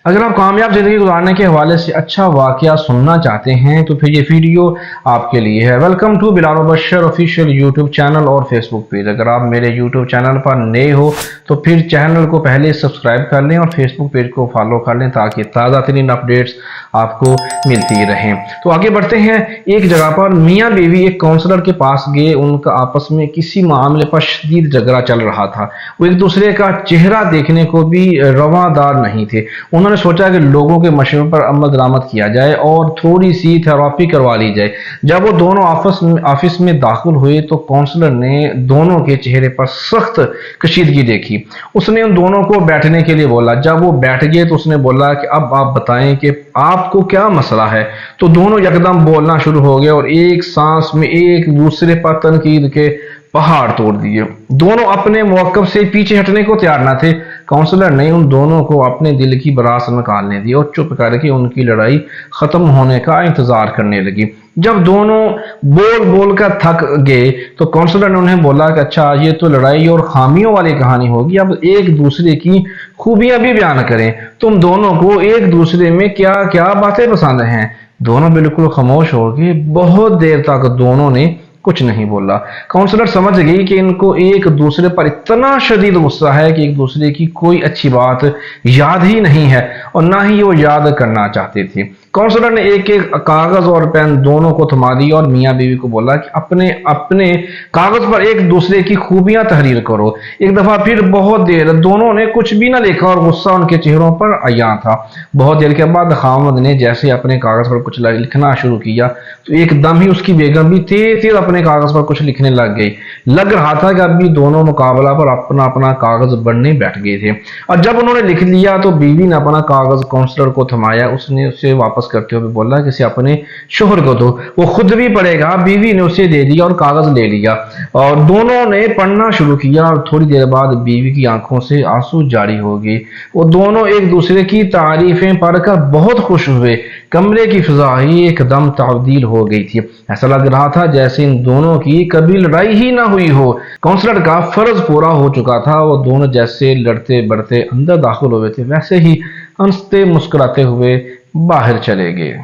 अगर आप कामयाब ज़िंदगी गुजारने के हवाले से अच्छा वाक़या सुनना चाहते हैं तो फिर ये वीडियो आपके लिए है। Welcome to Bilal Mubashar official YouTube channel और फेसबुक पेज। अगर आप मेरे यूट्यूब चैनल पर नए हो तो फिर चैनल को पहले सब्सक्राइब कर लें और फेसबुक पेज को फॉलो कर लें ताकि ताज़ा तरीन अपडेट्स आपको मिलती रहें। तो आगे बढ़ते हैं। एक जगह पर मियाँ बीवी एक काउंसलर के पास गए। उनका आपस में किसी मामले पर शदीद झगड़ा चल रहा था। वो एक दूसरे का चेहरा देखने को भी रवादार नहीं थे। उन्होंने सोचा कि लोगों के मशवरे पर अमल दरामद किया जाए और थोड़ी सी थेरेपी करवा ली जाए। जब वो दोनों ऑफिस में दाखिल हुए तो काउंसलर ने दोनों के चेहरे पर सख्त कशीदगी देखी। उसने उन दोनों को बैठने के लिए बोला। जब वो बैठ गए तो उसने बोला कि अब आप बताएं कि आपको क्या मसला है। तो दोनों यकदम बोलना शुरू हो गए और एक सांस में एक दूसरे पर तनकीद के पहाड़ तोड़ दिए। दोनों अपने मौक़िफ़ से पीछे हटने को तैयार न थे। काउंसलर ने उन दोनों को अपने दिल की भड़ास निकालने दी और चुप करके उनकी लड़ाई खत्म होने का इंतजार करने लगी। जब दोनों बोल बोल कर थक गए तो काउंसलर ने उन्हें बोला कि अच्छा, ये तो लड़ाई और खामियों वाली कहानी होगी, अब एक दूसरे की खूबियां भी बयान करें। तुम दोनों को एक दूसरे में क्या क्या बातें पसंद हैं। दोनों बिल्कुल खामोश हो गए। बहुत देर तक दोनों ने कुछ नहीं बोला। काउंसलर समझ गई कि इनको एक दूसरे पर इतना शदीद गुस्सा है कि एक दूसरे की कोई अच्छी बात याद ही नहीं है और ना ही वो याद करना चाहते थे। काउंसलर ने एक एक कागज और पेन दोनों को थमा दी और मियाँ बीवी को बोला कि अपने अपने कागज पर एक दूसरे की खूबियां तहरीर करो। एक दफा फिर बहुत देर दोनों ने कुछ भी ना लिखा और गुस्सा उनके चेहरों पर आया था। बहुत देर के बाद खामद ने जैसे अपने कागज पर कुछ लिखना शुरू किया तो एकदम ही उसकी बेगम भी तेज तेज अपने कागज पर कुछ लिखने लग गई। लग रहा था कि अभी दोनों मुकाबला पर अपना अपना कागज बनने बैठ गए थे। और जब उन्होंने लिख लिया तो बीवी ने अपना कागज काउंसलर को थमाया। उसने उसे वापस करते हुए बोला कि इसे अपने शोहर को दो, वो खुद भी पढ़ेगा। बीवी ने उसे दे दिया और कागज ले लिया और दोनों ने पढ़ना शुरू किया और थोड़ी देर बाद बीवी की आंखों से आंसू जारी हो गए। वो दोनों एक दूसरे की तारीफें पढ़कर बहुत खुश हुए। कमरे की फिजा ही एकदम तब्दील हो गई थी। ऐसा लग रहा था जैसे इन दोनों की कभी लड़ाई ही ना हुई हो। काउंसलर का फर्ज पूरा हो चुका था। वो दोनों जैसे लड़ते बढ़ते अंदर दाखिल हुए थे वैसे ही हंसते मुस्कुराते हुए बाहर चले गए।